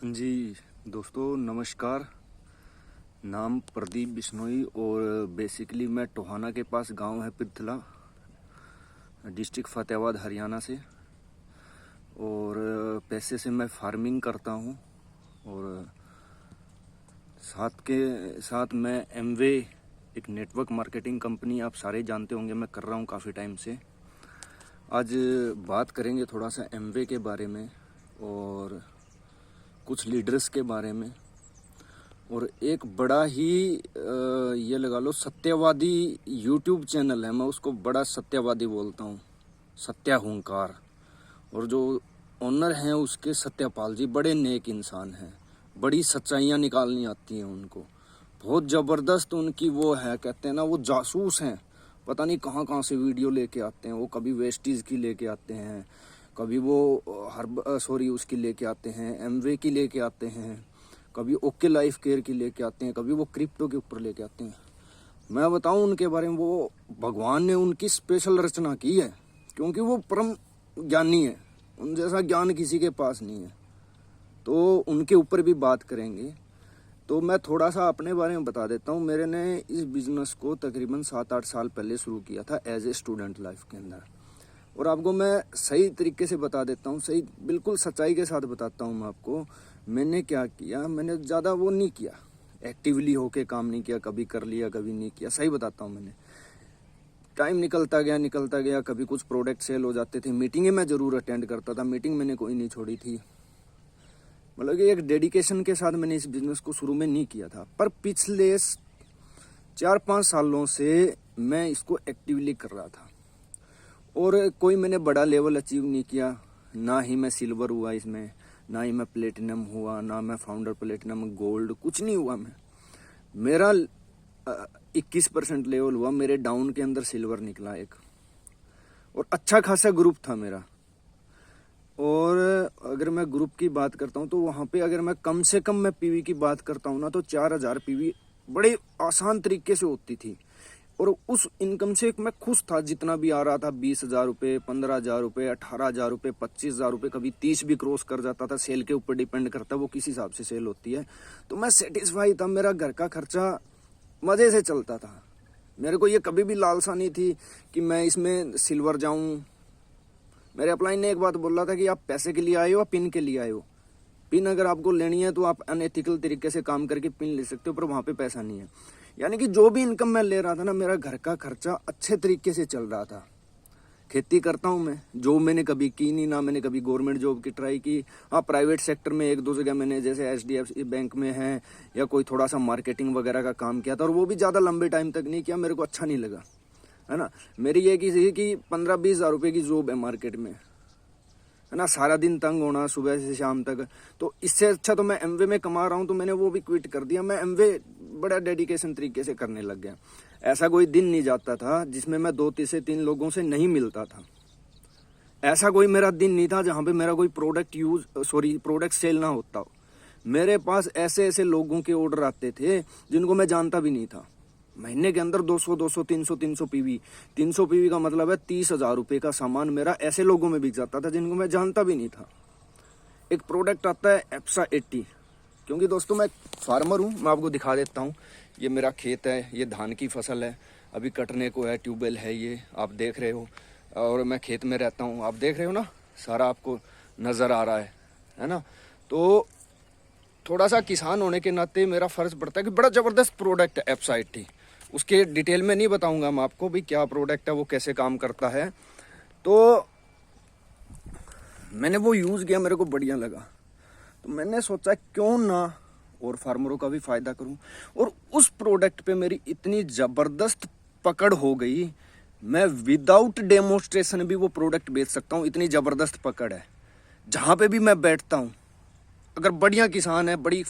जी दोस्तों नमस्कार। नाम प्रदीप बिश्नोई और बेसिकली मैं टोहाना के पास गांव है पिरथला, डिस्ट्रिक्ट फतेहाबाद हरियाणा से। और पैसे से मैं फार्मिंग करता हूं और साथ के साथ मैं एमवे एक नेटवर्क मार्केटिंग कंपनी आप सारे जानते होंगे, मैं कर रहा हूं काफ़ी टाइम से। आज बात करेंगे थोड़ा सा एमवे के बारे में और कुछ लीडर्स के बारे में, और एक बड़ा ही ये लगा लो सत्यवादी यूट्यूब चैनल है, मैं उसको बड़ा सत्यवादी बोलता हूँ, सत्याहंकार। और जो ओनर हैं उसके सत्यपाल जी बड़े नेक इंसान हैं, बड़ी सच्चाइयाँ निकालनी आती हैं उनको, बहुत ज़बरदस्त उनकी वो है, कहते हैं ना वो जासूस हैं, पता नहीं कहाँ कहाँ से वीडियो लेके आते हैं। वो कभी वेस्टीज की लेके आते हैं, कभी वो उसकी लेके आते हैं, एमवे की लेके आते हैं, कभी ओके लाइफ केयर की लेके आते हैं, कभी वो क्रिप्टो के ऊपर लेके आते हैं। मैं बताऊं उनके बारे में, वो भगवान ने उनकी स्पेशल रचना की है, क्योंकि वो परम ज्ञानी है, उन जैसा ज्ञान किसी के पास नहीं है। तो उनके ऊपर भी बात करेंगे। तो मैं थोड़ा सा अपने बारे में बता देता हूँ। मेरे ने इस बिज़नेस को तकरीबन 7-8 साल पहले शुरू किया था एज ए स्टूडेंट लाइफ के अंदर। और आपको मैं सही तरीके से बता देता हूँ, सही बिल्कुल सच्चाई के साथ बताता हूँ मैं आपको। मैंने क्या किया, मैंने ज़्यादा वो नहीं किया, एक्टिवली होके काम नहीं किया, कभी कर लिया कभी नहीं किया, सही बताता हूँ। मैंने टाइम निकलता गया, कभी कुछ प्रोडक्ट सेल हो जाते थे, मीटिंगें मैं ज़रूर अटेंड करता था, मीटिंग मैंने कोई नहीं छोड़ी थी। मतलब कि एक डेडिकेशन के साथ मैंने इस बिज़नेस को शुरू में नहीं किया था। पर पिछले 4-5 सालों से मैं इसको एक्टिवली कर रहा था, और कोई मैंने बड़ा लेवल अचीव नहीं किया, ना ही मैं सिल्वर हुआ इसमें, ना ही मैं प्लेटिनम हुआ, ना मैं फाउंडर प्लेटिनम गोल्ड, कुछ नहीं हुआ। मेरा 21% लेवल हुआ, मेरे डाउन के अंदर सिल्वर निकला एक, और अच्छा खासा ग्रुप था मेरा। और अगर मैं ग्रुप की बात करता हूँ तो वहाँ पे अगर मैं कम से कम मैं पीवी की बात करता हूँ ना, तो 4000 पीवी बड़े आसान तरीके से होती थी। और उस इनकम से मैं खुश था, जितना भी आ रहा था, 20,000 रुपये, 15,000 रुपये, 18,000 रुपये, 25,000 रुपये, कभी 30 भी क्रॉस कर जाता था। सेल के ऊपर डिपेंड करता है, वो किस हिसाब से सेल होती है। तो मैं सेटिस्फाई था, मेरा घर का खर्चा मज़े से चलता था। मेरे को ये कभी भी लालसा नहीं थी कि मैं इसमें सिल्वर जाऊं। मेरे अपलाइन ने एक बात बोला था कि आप पैसे के लिए आए हो या पिन के लिए आए हो। पिन अगर आपको लेनी है तो आप अनएथिकल तरीके से काम करके पिन ले सकते हो, पर वहाँ पे पैसा नहीं है। यानी कि जो भी इनकम मैं ले रहा था ना, मेरा घर का खर्चा अच्छे तरीके से चल रहा था। खेती करता हूँ मैं, जॉब मैंने कभी की नहीं, ना मैंने कभी गवर्नमेंट जॉब की ट्राई की। हाँ, प्राइवेट सेक्टर में 1-2 जगह मैंने, जैसे HDFC बैंक में है, या कोई थोड़ा सा मार्केटिंग वगैरह का काम किया था, और वो भी ज़्यादा लंबे टाइम तक नहीं किया, मेरे को अच्छा नहीं लगा, है ना। मेरी ये कि 15-20 हज़ार रुपये की जॉब है मार्केट में, है ना, सारा दिन तंग होना सुबह से शाम तक। तो इससे अच्छा तो मैं एमवे में कमा रहा हूँ, तो मैंने वो भी क्विट कर दिया। मैं एमवे बड़ा डेडिकेशन तरीके से करने लग गया। ऐसा कोई दिन नहीं जाता था जिसमें मैं 2-3 लोगों से नहीं मिलता था। ऐसा कोई मेरा दिन नहीं था जहाँ पे मेरा कोई प्रोडक्ट सेल ना होता हो। मेरे पास ऐसे ऐसे लोगों के ऑर्डर आते थे जिनको मैं जानता भी नहीं था। महीने के अंदर 200, 300 पीवी, 300 पीवी का मतलब है 30,000 रुपये का सामान मेरा ऐसे लोगों में बिक जाता था जिनको मैं जानता भी नहीं था। एक प्रोडक्ट आता है एप्सा 80, क्योंकि दोस्तों मैं फार्मर हूँ, मैं आपको दिखा देता हूँ। ये मेरा खेत है, ये धान की फसल है, अभी कटने को है, ट्यूबवेल है, ये आप देख रहे हो। और मैं खेत में रहता हूँ, आप देख रहे हो ना, सारा आपको नज़र आ रहा है ना। तो थोड़ा सा किसान होने के नाते मेरा फ़र्ज़ पड़ता है कि बड़ा ज़बरदस्त प्रोडक्ट है एप्सा 80। उसके डिटेल में नहीं बताऊंगा मैं आपको भी क्या प्रोडक्ट है, वो कैसे काम करता है। तो मैंने वो यूज़ किया, मेरे को बढ़िया लगा, तो मैंने सोचा क्यों ना और फार्मरों का भी फ़ायदा करूं। और उस प्रोडक्ट पे मेरी इतनी ज़बरदस्त पकड़ हो गई, मैं विदाउट डेमोस्ट्रेशन भी वो प्रोडक्ट बेच सकता हूं, इतनी ज़बरदस्त पकड़ है। जहाँ पे भी मैं बैठता हूँ, अगर बढ़िया किसान है, बड़ी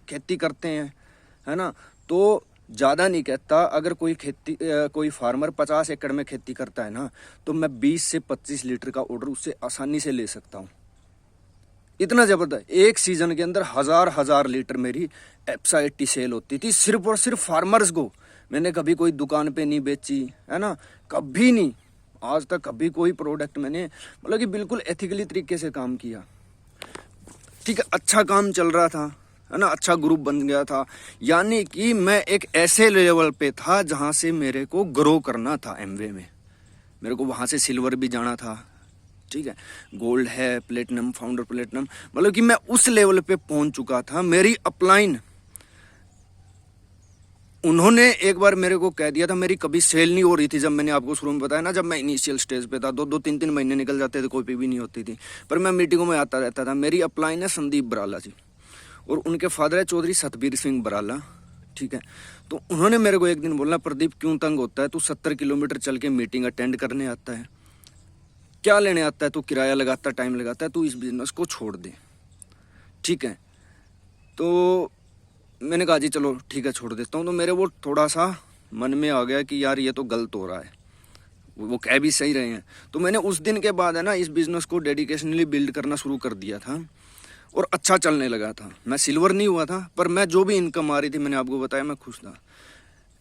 खेती करते हैं, है ना, तो ज़्यादा नहीं कहता, अगर कोई फार्मर 50 एकड़ में खेती करता है ना, तो मैं 20 से 25 लीटर का ऑर्डर उससे आसानी से ले सकता हूँ। इतना ज़बरदस्त, एक सीज़न के अंदर हजार लीटर मेरी एप्सा 80 सेल होती थी, सिर्फ और सिर्फ फार्मर्स को। मैंने कभी कोई दुकान पे नहीं बेची, है ना, कभी नहीं, आज तक कभी कोई प्रोडक्ट मैंने, मतलब कि बिल्कुल एथिकली तरीके से काम किया। ठीक है, अच्छा काम चल रहा था, है ना, अच्छा ग्रुप बन गया था। यानी कि मैं एक ऐसे लेवल पे था जहां से मेरे को ग्रो करना था एमवे में। मेरे को वहां से सिल्वर भी जाना था, ठीक है, गोल्ड है, प्लेटिनम, फाउंडर प्लेटिनम, मतलब कि मैं उस लेवल पे पहुंच चुका था। मेरी अपलाइन, उन्होंने एक बार मेरे को कह दिया था, मेरी कभी सेल नहीं हो रही थी। जब मैंने आपको शुरू में बताया ना, जब मैं इनिशियल स्टेज पे था, 2-2 3-3 महीने निकल जाते थे, कोई भी नहीं होती थी, पर मैं मीटिंगों में आता रहता था। मेरी अपलाइन है संदीप बराला जी, और उनके फादर है चौधरी सतबीर सिंह बराला, ठीक है। तो उन्होंने मेरे को एक दिन बोला, प्रदीप क्यों तंग होता है, तू 70 किलोमीटर चल के मीटिंग अटेंड करने आता है, क्या लेने आता है, तू किराया लगाता, टाइम लगाता है, तू इस बिजनेस को छोड़ दे, ठीक है। तो मैंने कहा जी चलो ठीक है, छोड़ देता हूँ। तो मेरे वो थोड़ा सा मन में आ गया कि यार ये तो गलत हो रहा है, वो कह भी सही रहे हैं। तो मैंने उस दिन के बाद है ना इस बिजनेस को डेडिकेशनली बिल्ड करना शुरू कर दिया था, और अच्छा चलने लगा था। मैं सिल्वर नहीं हुआ था, पर मैं जो भी इनकम आ रही थी, मैंने आपको बताया, मैं खुश था।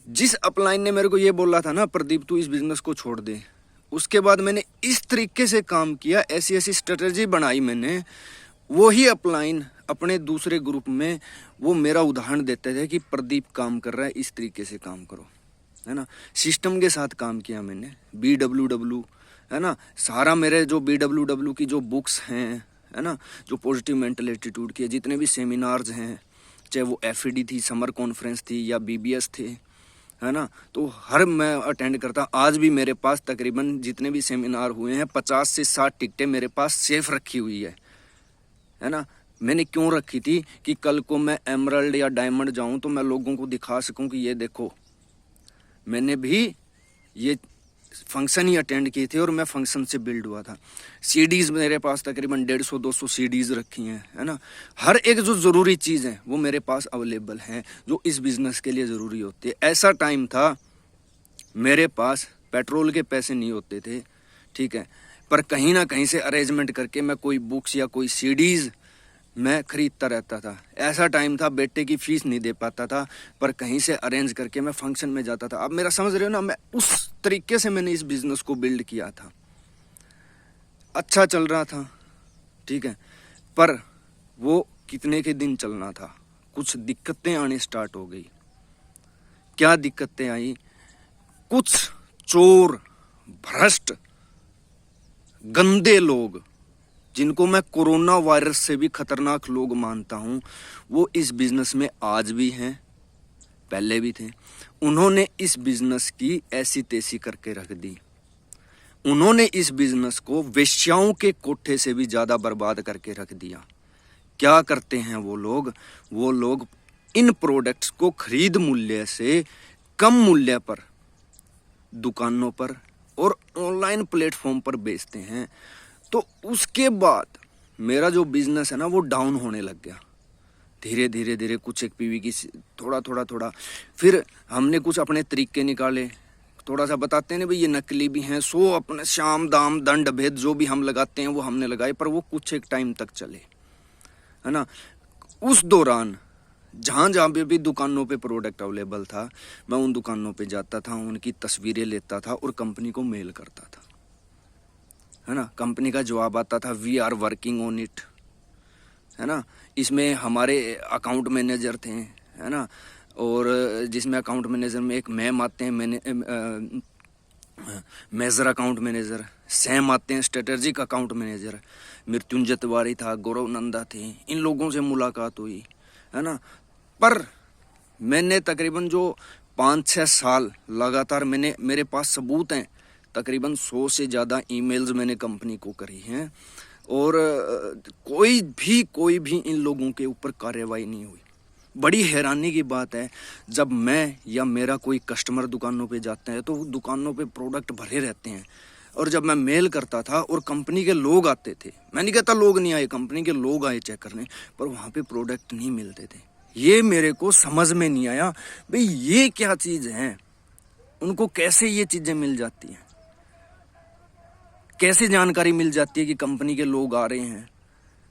जिस अपलाइन ने मेरे को ये बोला था ना, प्रदीप तू इस बिजनेस को छोड़ दे, उसके बाद मैंने इस तरीके से काम किया, ऐसी ऐसी स्ट्रेटेजी बनाई मैंने। वो ही अपलाइन अपने दूसरे ग्रुप में वो मेरा उदाहरण देते थे कि प्रदीप काम कर रहा है, इस तरीके से काम करो, है ना। सिस्टम के साथ काम किया मैंने, BWW, है ना, सारा मेरे जो BWW की जो बुक्स हैं, है ना, जो पॉजिटिव मेंटल एटीट्यूड की, जितने भी सेमिनार्स हैं, चाहे वो FED थी, समर कॉन्फ्रेंस थी, या BBS थे, है ना, तो हर मैं अटेंड करता। आज भी मेरे पास तकरीबन जितने भी सेमिनार हुए हैं, 50 से 60 टिकटें मेरे पास सेफ रखी हुई है ना। मैंने क्यों रखी थी कि कल को मैं एमरल्ड या डायमंड जाऊं तो मैं लोगों को दिखा सकूं कि ये देखो, मैंने भी ये फंक्शन ही अटेंड किए थे और मैं फंक्शन से बिल्ड हुआ था। सीडीज मेरे पास तकरीबन 150-200 सीडीज रखी हैं, है ना। हर एक जो ज़रूरी चीज़ है वो मेरे पास अवेलेबल है, जो इस बिज़नेस के लिए ज़रूरी होती है। ऐसा टाइम था मेरे पास पेट्रोल के पैसे नहीं होते थे, ठीक है, पर कहीं ना कहीं से अरेंजमेंट करके मैं कोई बुक्स या कोई सीडीज़ मैं खरीदता रहता था। ऐसा टाइम था बेटे की फीस नहीं दे पाता था, पर कहीं से अरेंज करके मैं फंक्शन में जाता था। अब मेरा समझ रहे हो ना, मैं उस तरीके से मैंने इस बिजनेस को बिल्ड किया था। अच्छा चल रहा था, ठीक है, पर वो कितने के दिन चलना था, कुछ दिक्कतें आने स्टार्ट हो गई। क्या दिक्कतें आई, कुछ चोर, भ्रष्ट, गंदे लोग, जिनको मैं कोरोना वायरस से भी खतरनाक लोग मानता हूं, वो इस बिजनेस में आज भी हैं, पहले भी थे। उन्होंने इस बिजनेस की ऐसी तैसी करके रख दी। उन्होंने इस बिजनेस को वेश्याओं के कोठे से भी ज्यादा बर्बाद करके रख दिया। क्या करते हैं वो लोग, वो लोग इन प्रोडक्ट्स को खरीद मूल्य से कम मूल्य पर दुकानों पर और ऑनलाइन प्लेटफॉर्म पर बेचते हैं। तो उसके बाद मेरा जो बिजनेस है ना वो डाउन होने लग गया, धीरे धीरे धीरे, कुछ एक पीवी की थोड़ा, फिर हमने कुछ अपने तरीके निकाले, थोड़ा सा बताते हैं ना भाई ये नकली भी हैं, सो अपने शाम दाम दंड भेद जो भी हम लगाते हैं वो हमने लगाए, पर वो कुछ एक टाइम तक चले, है ना। उस दौरान जहाँ जहाँ पे भी दुकानों पे प्रोडक्ट अवेलेबल था, मैं उन दुकानों पे जाता था, उनकी तस्वीरें लेता था और कंपनी को मेल करता था, है ना। कंपनी का जवाब आता था we are working on it, है ना। इसमें हमारे अकाउंट मैनेजर थे, है ना, और जिसमें अकाउंट मैनेजर में एक मैम आते हैं, मेजर अकाउंट मैनेजर, सैम आते हैं strategic account manager, Mrityunjay Tiwari था, गौरव नंदा थे। इन लोगों से मुलाकात हुई, है ना। पर मैंने तकरीबन जो 5-6 साल लगातार, मेरे पास सबूत हैं, तकरीबन 100 से ज़्यादा ईमेल्स मैंने कंपनी को करी हैं, और कोई भी इन लोगों के ऊपर कार्रवाई नहीं हुई। बड़ी हैरानी की बात है, जब मैं या मेरा कोई कस्टमर दुकानों पे जाता है तो दुकानों पे प्रोडक्ट भरे रहते हैं, और जब मैं मेल करता था और कंपनी के लोग आते थे, मैं नहीं कहता लोग नहीं आए, कंपनी के लोग आए चेक करने, पर वहाँ पे प्रोडक्ट नहीं मिलते थे। ये मेरे को समझ में नहीं आया भाई ये क्या चीज़ है, उनको कैसे ये चीज़ें मिल जाती हैं, कैसे जानकारी मिल जाती है कि कंपनी के लोग आ रहे हैं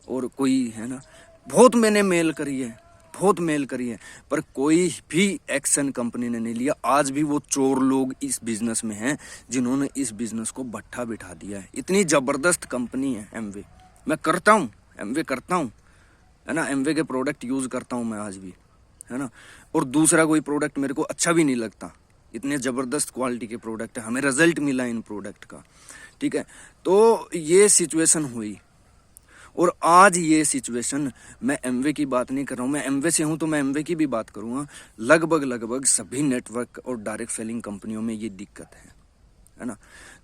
और कोई, है ना। बहुत मैंने मेल करी है, बहुत मेल करी है, पर कोई भी एक्शन कंपनी ने नहीं लिया। आज भी वो चोर लोग इस बिजनेस में हैं जिन्होंने इस बिजनेस को भट्ठा बिठा दिया है। इतनी ज़बरदस्त कंपनी है एमवे, मैं करता हूँ, एमवे करता हूँ, है ना। एमवे के प्रोडक्ट यूज़ करता हूँ मैं आज भी, है ना। और दूसरा कोई प्रोडक्ट मेरे को अच्छा भी नहीं लगता, इतने ज़बरदस्त क्वालिटी के प्रोडक्ट है, हमें रिजल्ट मिला इन प्रोडक्ट का, ठीक है। तो ये सिचुएशन हुई, और आज ये सिचुएशन, मैं एमवे की बात नहीं कर रहा हूँ, मैं एमवे से हूँ तो मैं एमवे की भी बात करूँगा। लगभग सभी नेटवर्क और डायरेक्ट सेलिंग कंपनियों में ये दिक्कत है ना।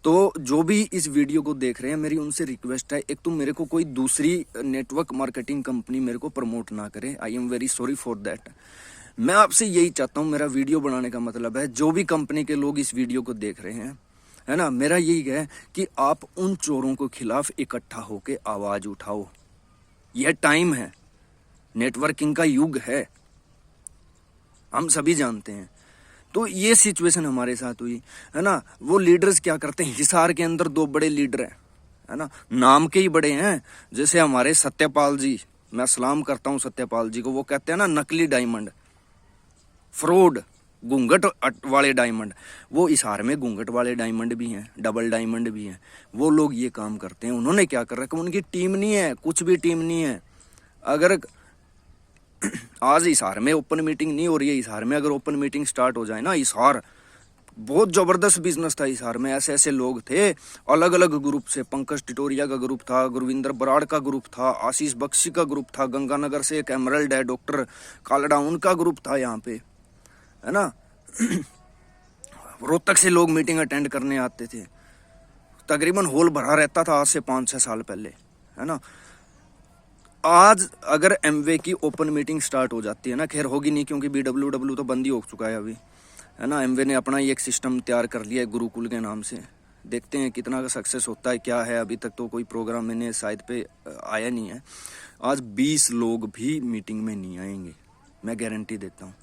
तो जो भी इस वीडियो को देख रहे हैं, मेरी उनसे रिक्वेस्ट है, एक तो मेरे को कोई दूसरी नेटवर्क मार्केटिंग कंपनी मेरे को प्रमोट ना करे, I am very sorry for that. मैं आपसे यही चाहता हूँ, मेरा वीडियो बनाने का मतलब है, जो भी कंपनी के लोग इस वीडियो को देख रहे हैं, है ना, मेरा यही है कि आप उन चोरों के खिलाफ इकट्ठा होकर आवाज उठाओ। यह टाइम है, नेटवर्किंग का युग है, हम सभी जानते हैं। तो ये सिचुएशन हमारे साथ हुई, है ना। वो लीडर्स क्या करते हैं, हिसार के अंदर 2 बड़े लीडर हैं, है ना, नाम के ही बड़े हैं। जैसे हमारे सत्यपाल जी, मैं सलाम करता हूँ सत्यपाल जी को, वो कहते हैं ना नकली डायमंड, फ्रॉड, घूंघट वाले डायमंड। वो हिसार में घूंघट वाले डायमंड भी हैं, डबल डायमंड भी हैं। वो लोग ये काम करते हैं। उन्होंने क्या कर रखा है, उनकी टीम नहीं है, कुछ भी टीम नहीं है। अगर आज हिसार में ओपन मीटिंग नहीं हो रही है, हिसार में अगर ओपन मीटिंग स्टार्ट हो जाए ना, हिसार बहुत जबरदस्त बिजनेस था। हिसार में ऐसे ऐसे लोग थे, अलग अलग ग्रुप से, पंकज टिटोरिया का ग्रुप था, गुरविंदर बराड़ का ग्रुप था, आशीष बख्शी का ग्रुप था, गंगानगर से एक एमरल्ड है डॉक्टर कालड़ा, उनका ग्रुप था यहाँ पे, है ना। रोहतक से लोग मीटिंग अटेंड करने आते थे, तकरीबन हॉल भरा रहता था आज से 5-6 साल पहले, है ना। आज अगर एमवे की ओपन मीटिंग स्टार्ट हो जाती है ना, खैर होगी नहीं क्योंकि BWW तो बंद ही हो चुका है अभी, है ना। एमवे ने अपना ही एक सिस्टम तैयार कर लिया है गुरुकुल के नाम से, देखते हैं कितना का सक्सेस होता है, क्या है। अभी तक तो कोई प्रोग्राम मैंने साइट पे आया नहीं है। आज 20 लोग भी मीटिंग में नहीं आएंगे, मैं गारंटी देता हूँ,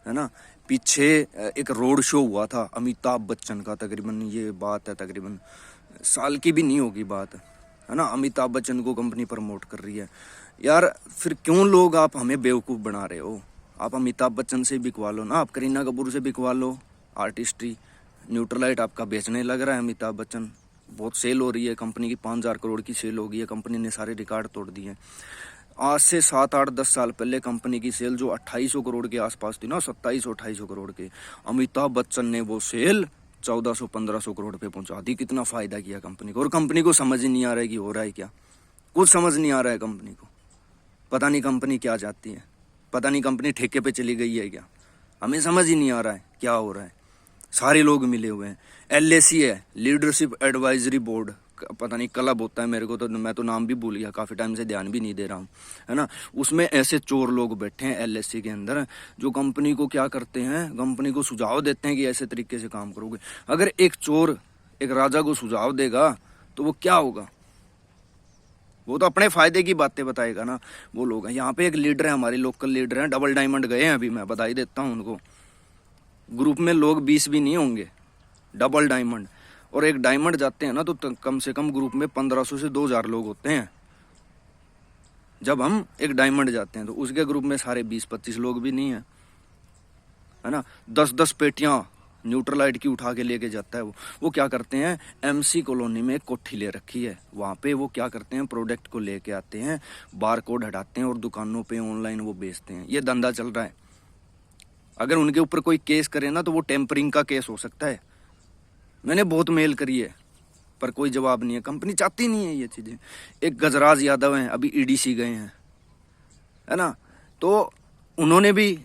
है ना। पीछे एक रोड शो हुआ था अमिताभ बच्चन का, तकरीबन ये बात है तकरीबन साल की भी नहीं होगी बात, है ना। अमिताभ बच्चन को कंपनी प्रमोट कर रही है यार, फिर क्यों लोग आप हमें बेवकूफ़ बना रहे हो। आप अमिताभ बच्चन से बिकवा लो ना, आप करीना कपूर से बिकवा लो आर्टिस्ट्री। न्यूट्रलाइट आपका बेचने लग रहा है अमिताभ बच्चन, बहुत सेल हो रही है, कंपनी की 5000 करोड़ की सेल हो गई है, कंपनी ने सारे रिकॉर्ड तोड़ दिए। आज से 7-8-10 साल पहले कंपनी की सेल जो 2800 करोड़ के आसपास थी ना, 2700-2800 करोड़ के, अमिताभ बच्चन ने वो सेल 1400-1500 करोड़ पे पहुंचा दी। कितना फायदा किया कंपनी को, और कंपनी को समझ ही नहीं आ रहा है कि हो रहा है क्या, कुछ समझ नहीं आ रहा है कंपनी को। पता नहीं कंपनी क्या चाहती है, पता नहीं कंपनी ठेके पे चली गई है क्या, हमें समझ ही नहीं आ रहा है क्या हो रहा है। सारे लोग मिले हुए हैं, LAC है, लीडरशिप एडवाइजरी बोर्ड, पता नहीं क्लब होता है, मेरे को तो, मैं तो नाम भी भूल गया, काफ़ी टाइम से ध्यान भी नहीं दे रहा हूँ, है ना। उसमें ऐसे चोर लोग बैठे हैं LAC के अंदर, जो कंपनी को क्या करते हैं, कंपनी को सुझाव देते हैं कि ऐसे तरीके से काम करोगे। अगर एक चोर एक राजा को सुझाव देगा तो वो क्या होगा, वो तो अपने फायदे की बातें बताएगा ना। वो लोग हैं यहाँ पे, एक लीडर है, हमारे लोकल लीडर हैं, डबल डायमंड गए हैं अभी, मैं बधाई देता हूँ उनको। ग्रुप में लोग 20 भी नहीं होंगे, डबल डायमंड, और एक डायमंड जाते हैं ना तो कम से कम ग्रुप में 1500 से 2000 लोग होते हैं। जब हम एक डायमंड जाते हैं तो उसके ग्रुप में सारे 20-25 लोग भी नहीं है, है ना। 10-10 पेटियां न्यूट्रलाइट की उठा के लेके जाता है वो क्या करते हैं, MC कॉलोनी में एक कोठी ले रखी है, वहाँ पे वो क्या करते हैं, प्रोडक्ट को लेके आते हैं, बार कोड हटाते हैं और दुकानों पे ऑनलाइन वो बेचते हैं। ये धंधा चल रहा है। अगर उनके ऊपर कोई केस करे ना तो वो टेम्परिंग का केस हो सकता है। मैंने बहुत मेल करी है पर कोई जवाब नहीं है, कंपनी चाहती नहीं है ये चीज़ें। एक गजराज यादव हैं, अभी EDC गए हैं, है ना। तो उन्होंने भी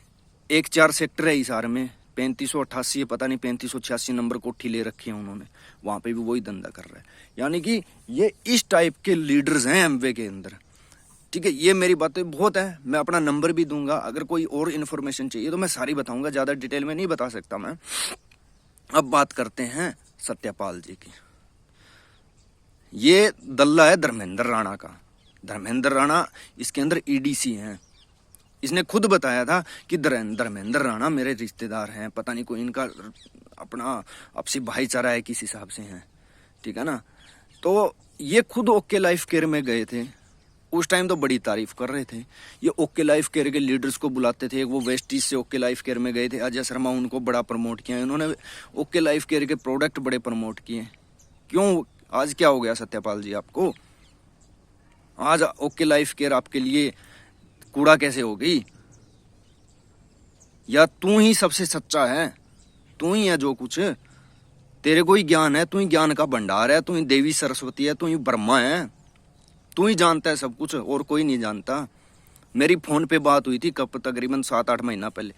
1-4 सेक्टर है हिसार में, 3588 पता नहीं 3586 नंबर कोठी ले रखी है उन्होंने, वहाँ पे भी वही धंधा कर रहा है। यानी कि ये इस टाइप के लीडर्स हैं एमवे के अंदर, ठीक है। ये मेरी बातें बहुत है, मैं अपना नंबर भी दूंगा, अगर कोई और इन्फॉर्मेशन चाहिए तो मैं सारी बताऊंगा, ज़्यादा डिटेल में नहीं बता सकता मैं। अब बात करते हैं सत्यपाल जी की। ये दल्ला है धर्मेंद्र राणा का। धर्मेंद्र राणा इसके अंदर EDC हैं। इसने खुद बताया था कि धर्मेंद्र राणा मेरे रिश्तेदार हैं, पता नहीं कोई इनका अपना आपसी भाईचारा है किस हिसाब से हैं, ठीक है ना। तो ये खुद ओके लाइफ केयर में गए थे, उस टाइम तो बड़ी तारीफ कर रहे थे। ये ओके लाइफ केयर के लीडर्स को बुलाते थे, वो वेस्ट ईस्ट से ओके लाइफ केयर में गए थे, अजय शर्मा उनको बड़ा प्रमोट किया, इन्होंने ओके लाइफ केयर के प्रोडक्ट बड़े प्रमोट किए। क्यों, आज क्या हो गया सत्यपाल जी आपको? आज ओके लाइफ केयर आपके लिए कूड़ा कैसे हो गई? या तू ही सबसे सच्चा है? तू ही है जो कुछ, तेरे को ही ज्ञान है, तू ही ज्ञान का भंडार है, तू ही देवी सरस्वती है, तू ही ब्रह्मा है, तू ही जानता है सब कुछ और कोई नहीं जानता। मेरी फोन पे बात हुई थी कब, तकरीबन 7-8 महीना पहले।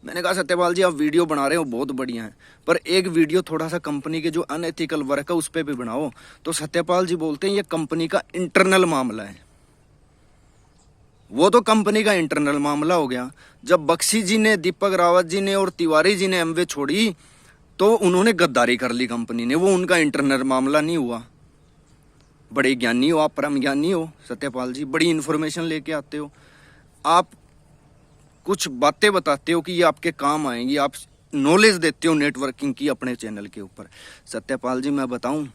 मैंने कहा सत्यपाल जी आप वीडियो बना रहे हो बहुत बढ़िया है, पर एक वीडियो थोड़ा सा कंपनी के जो अनएथिकल वर्क है उस पर भी बनाओ। तो सत्यपाल जी बोलते हैं ये कंपनी का इंटरनल मामला है। वो तो कंपनी का इंटरनल मामला हो गया। जब बख्शी जी ने, दीपक रावत जी ने और तिवारी जी ने एमवे छोड़ी तो उन्होंने गद्दारी कर ली कंपनी ने, वो उनका इंटरनल मामला नहीं हुआ। बड़े ज्ञानी हो आप, परम ज्ञानी हो सत्यपाल जी, बड़ी इन्फॉर्मेशन लेके आते हो, आप कुछ बातें बताते हो कि ये आपके काम आएंगी, आप नॉलेज देते हो नेटवर्किंग की अपने चैनल के ऊपर। सत्यपाल जी मैं बताऊं,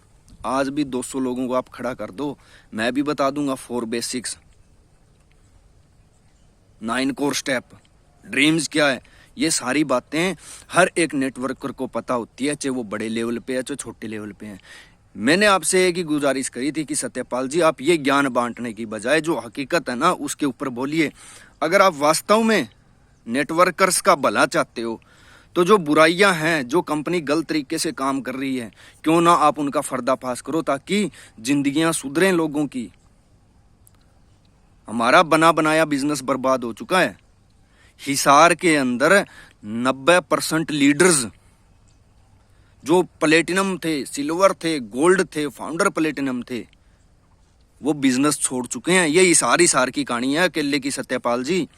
आज भी 200 लोगों को आप खड़ा कर दो, मैं भी बता दूंगा 4 बेसिक्स, 9 कोर स्टेप, ड्रीम्स क्या है, ये सारी बातें हर एक नेटवर्कर को पता होती है, चाहे वो बड़े लेवल पे है चाहे छोटे लेवल पे है। मैंने आपसे एक ही गुजारिश करी थी कि सत्यपाल जी आप ये ज्ञान बांटने की बजाय जो हकीकत है ना उसके ऊपर बोलिए। अगर आप वास्तव में नेटवर्कर्स का भला चाहते हो तो जो बुराइयां हैं, जो कंपनी गलत तरीके से काम कर रही है, क्यों ना आप उनका पर्दाफाश करो ताकि जिंदगियां सुधरें लोगों की। हमारा बना बनाया बिजनेस बर्बाद हो चुका है। हिसार के अंदर 90% लीडर्स जो प्लेटिनम थे, सिल्वर थे, गोल्ड थे, फाउंडर प्लेटिनम थे, वो बिजनेस छोड़ चुके हैं। ये हिसार की कहानी है अकेले की सत्यपाल जी।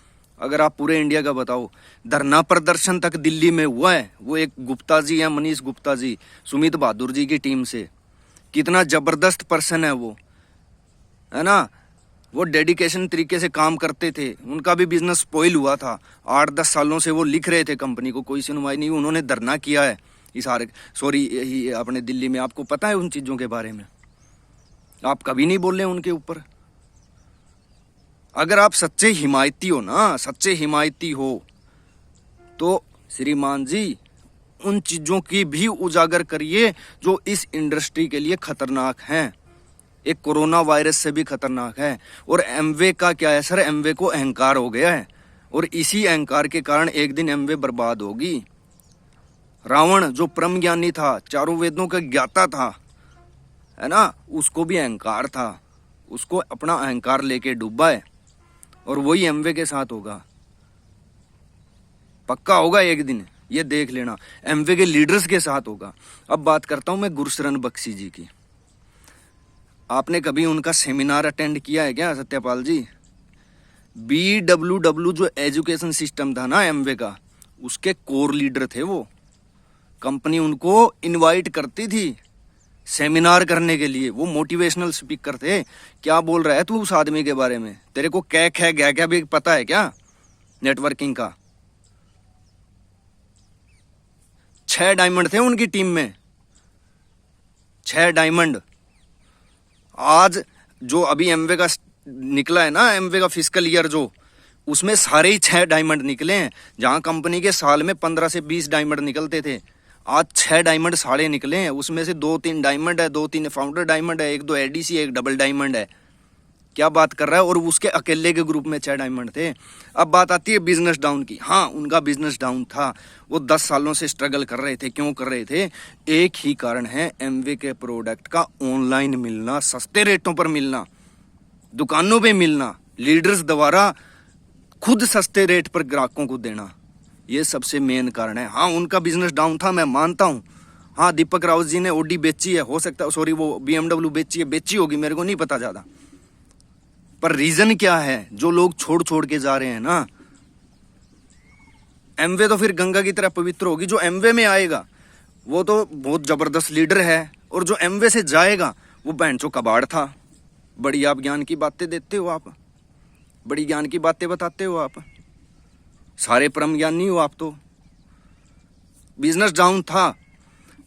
अगर आप पूरे इंडिया का बताओ, धरना प्रदर्शन तक दिल्ली में हुआ है, वो एक गुप्ता जी हैं, मनीष गुप्ता जी, सुमित बहादुर जी की टीम से। कितना जबरदस्त पर्सन है वो, है ना। वो डेडिकेशन तरीके से काम करते थे, उनका भी बिजनेस स्पॉइल हुआ था। 8-10 सालों से वो लिख रहे थे कंपनी को, कोई सुनवाई नहीं, उन्होंने धरना किया है अपने दिल्ली में। आपको पता है उन चीजों के बारे में? आप कभी नहीं बोले उनके ऊपर। अगर आप सच्चे हिमायती हो ना, सच्चे हिमायती हो, तो श्रीमान जी उन चीजों की भी उजागर करिए जो इस इंडस्ट्री के लिए खतरनाक हैं। एक कोरोना वायरस से भी खतरनाक है। और एमवे का क्या है सर, एमवे को अहंकार हो गया है और इसी अहंकार के कारण एक दिन एमवे बर्बाद होगी। रावण जो परम ज्ञानी था, चारों वेदों का ज्ञाता था, है ना, उसको भी अहंकार था, उसको अपना अहंकार लेके डूबा है और वही एमवे के साथ होगा, पक्का होगा एक दिन, ये देख लेना। एमवे के लीडर्स के साथ होगा। अब बात करता हूं मैं गुरशरण बख्शी जी की। आपने कभी उनका सेमिनार अटेंड किया है क्या सत्यपाल जी? BWW जो एजुकेशन सिस्टम था ना एमवे का, उसके कोर लीडर थे वो। कंपनी उनको इनवाइट करती थी सेमिनार करने के लिए, वो मोटिवेशनल स्पीकर थे। क्या बोल रहा है तू उस आदमी के बारे में? तेरे को क्या भी पता है क्या नेटवर्किंग का? 6 डायमंड थे उनकी टीम में, 6 डायमंड। आज जो अभी एमवे का निकला है ना, एमवे का फिस्कल ईयर जो, उसमें सारे ही 6 डायमंड निकले हैं। जहां कंपनी के साल में 15 से 20 डायमंड निकलते थे, आज 6 डायमंड साढ़े निकले हैं। उसमें से 2-3 डायमंड है, 2-3 फाउंडर डायमंड है, 1-2 एडीसी, 1 डबल डायमंड है। क्या बात कर रहा है? और उसके अकेले के ग्रुप में 6 डायमंड थे। अब बात आती है बिजनेस डाउन की। हाँ, उनका बिजनेस डाउन था, वो 10 सालों से स्ट्रगल कर रहे थे। क्यों कर रहे थे? एक ही कारण है, एमवे के प्रोडक्ट का ऑनलाइन मिलना, सस्ते रेटों पर मिलना, दुकानों पे मिलना, लीडर्स द्वारा खुद सस्ते रेट पर ग्राहकों को देना, ये सबसे मेन कारण है। हाँ, उनका बिजनेस डाउन था, मैं मानता हूँ। हाँ, दीपक रावत जी ने ओडी बेची है, हो सकता है, सॉरी, वो BMW बेची होगी, मेरे को नहीं पता ज्यादा। पर रीजन क्या है? जो लोग छोड़ के जा रहे हैं ना, एमवे तो फिर गंगा की तरह पवित्र होगी। जो एमवे में आएगा वो तो बहुत जबरदस्त लीडर है, और जो एमवे से जाएगा वो बहनचो कबाड़ था। बड़ी आप ज्ञान की बातें देते हो, आप बड़ी ज्ञान की बातें बताते हो, आप सारे परम ज्ञानी हो आप तो। बिजनेस डाउन था,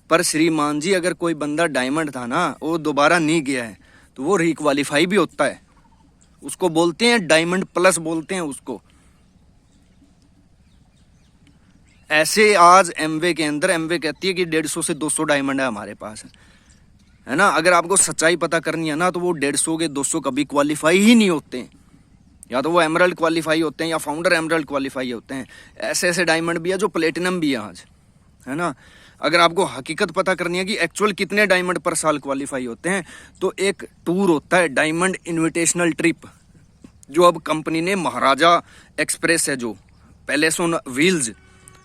पर श्रीमान जी अगर कोई बंदा डायमंड था ना, वो दोबारा नहीं गया है, तो वो रिक्वालीफाई भी होता है। उसको बोलते हैं डायमंड प्लस, बोलते हैं उसको। ऐसे आज एमवे के अंदर, एमवे कहती है कि 150 से 200 डायमंड है हमारे पास, है ना। अगर आपको सच्चाई पता करनी है ना, तो वो 150 के 200 कभी क्वालिफाई ही नहीं होते। या तो वो एमरल्ड क्वालिफाई होते हैं या फाउंडर एमरल्ड क्वालिफाई होते हैं। ऐसे ऐसे डायमंड भी है जो प्लेटिनम भी है आज, है ना। अगर आपको हकीकत पता करनी है कि एक्चुअल कितने डायमंड पर साल क्वालिफाई होते हैं, तो एक टूर होता है डायमंड इन्विटेशनल ट्रिप, जो अब कंपनी ने महाराजा एक्सप्रेस है जो पैलेस ऑन व्हील्स,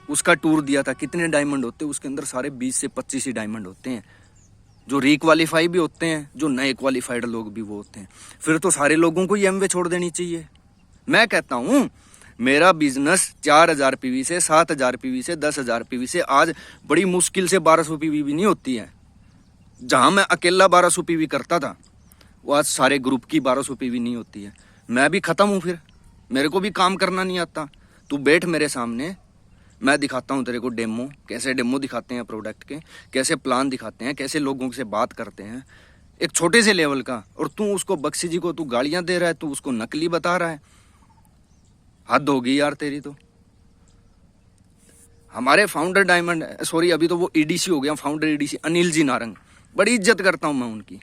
उसका टूर दिया था। कितने डायमंड होते हैं उसके अंदर? सारे 20 से 25 ही डायमंड होते हैं, जो रिक्वालीफाई भी होते हैं, जो नए क्वालिफाइड लोग भी वो होते हैं। फिर तो सारे लोगों को ये एमवे छोड़ देनी चाहिए। मैं कहता हूँ मेरा बिजनेस 4000 पीवी से 7000 पीवी से 10,000 पीवी से आज बड़ी मुश्किल से 1200 पीवी भी नहीं होती है। जहां मैं अकेला 1200 पीवी करता था, वो आज सारे ग्रुप की 1200 पीवी नहीं होती है। मैं भी खत्म हूं, फिर मेरे को भी काम करना नहीं आता। तू बैठ मेरे सामने, मैं दिखाता हूं तेरे को डेमो, कैसे डेमो दिखाते हैं प्रोडक्ट के, कैसे प्लान दिखाते हैं, कैसे लोगों से बात करते हैं एक छोटे से लेवल का। और तू उसको बख्शी जी को तू गालियां दे रहा है, तू उसको नकली बता रहा है। हद होगी यार तेरी तो। हमारे फाउंडर डायमंड, सॉरी अभी तो वो ईडीसी हो गया, फाउंडर ईडीसी अनिल जी नारंग, बड़ी इज्जत करता हूं मैं उनकी,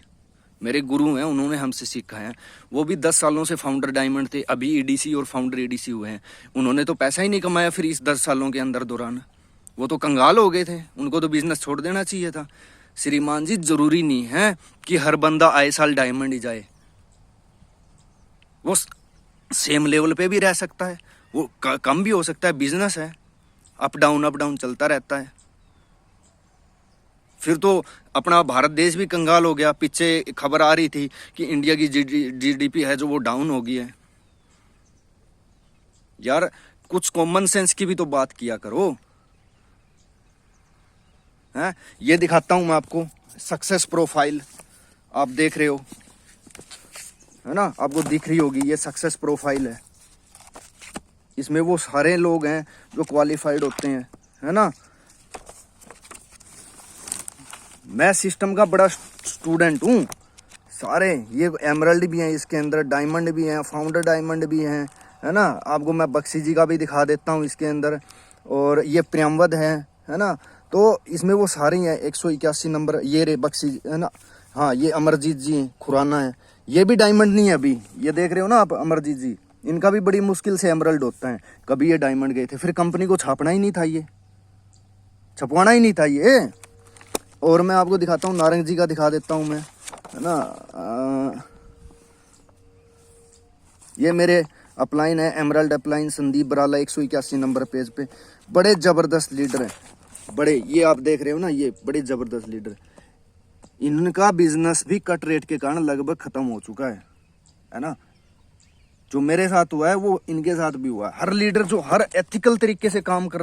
मेरे गुरु हैं, उन्होंने हमसे सीखा है। वो भी 10 सालों से फाउंडर डायमंड थे, अभी ईडीसी और फाउंडर ईडीसी हुए हैं। उन्होंने तो पैसा ही नहीं कमाया फिर इस 10 सालों के अंदर दौरान, वो तो कंगाल हो गए थे, उनको तो बिजनेस छोड़ देना चाहिए था। श्रीमान जी, जरूरी नहीं है कि हर बंदा आए साल डायमंड ही जाए, वो सेम लेवल पे भी रह सकता है, वो कम भी हो सकता है। बिजनेस है, अप डाउन चलता रहता है। फिर तो अपना भारत देश भी कंगाल हो गया। पीछे खबर आ रही थी कि इंडिया की जीडीपी है जो वो डाउन हो गई है। यार कुछ कॉमन सेंस की भी तो बात किया करो, हैं। ये दिखाता हूं मैं आपको सक्सेस प्रोफाइल, आप देख रहे हो, है ना, आपको दिख रही होगी, ये सक्सेस प्रोफाइल है। इसमें वो सारे लोग हैं जो क्वालिफाइड होते हैं, है ना। मैं सिस्टम का बड़ा स्टूडेंट हूँ। सारे ये एमरल्ड भी हैं इसके अंदर, डायमंड भी हैं, फाउंडर डायमंड भी हैं, है ना। आपको मैं बख्शी जी का भी दिखा देता हूँ इसके अंदर, और ये प्रियमवद है ना। तो इसमें वो सारे हैं 181 नंबर, ये रे बख्शी है ना। हाँ, ये अमरजीत जी खुराना है, ये भी डायमंड नहीं है अभी, ये देख रहे हो ना आप, अमरजीत जी, इनका भी बड़ी मुश्किल से एमरल्ड होता है। कभी ये डायमंड गए थे, फिर कंपनी को छापना ही नहीं था, ये छपवाना ही नहीं था ये। और मैं आपको दिखाता हूँ, नारंग जी का दिखा देता हूँ मैं, है ना। ये मेरे अपलाइन है, emerald upline Sandeep Barala, 181 number page पे। बड़े जबरदस्त लीडर हैं, बड़े, ये आप देख रहे हो ना, ये बड़े जबरदस्त लीडर। इनका बिजनेस भी कट रेट के कारण लगभग खत्म हो चुका है ना। जो मेरे साथ हुआ है वो इनके साथ भी हुआ है। हर लीडर जो हर एथिकल तरीके से काम कर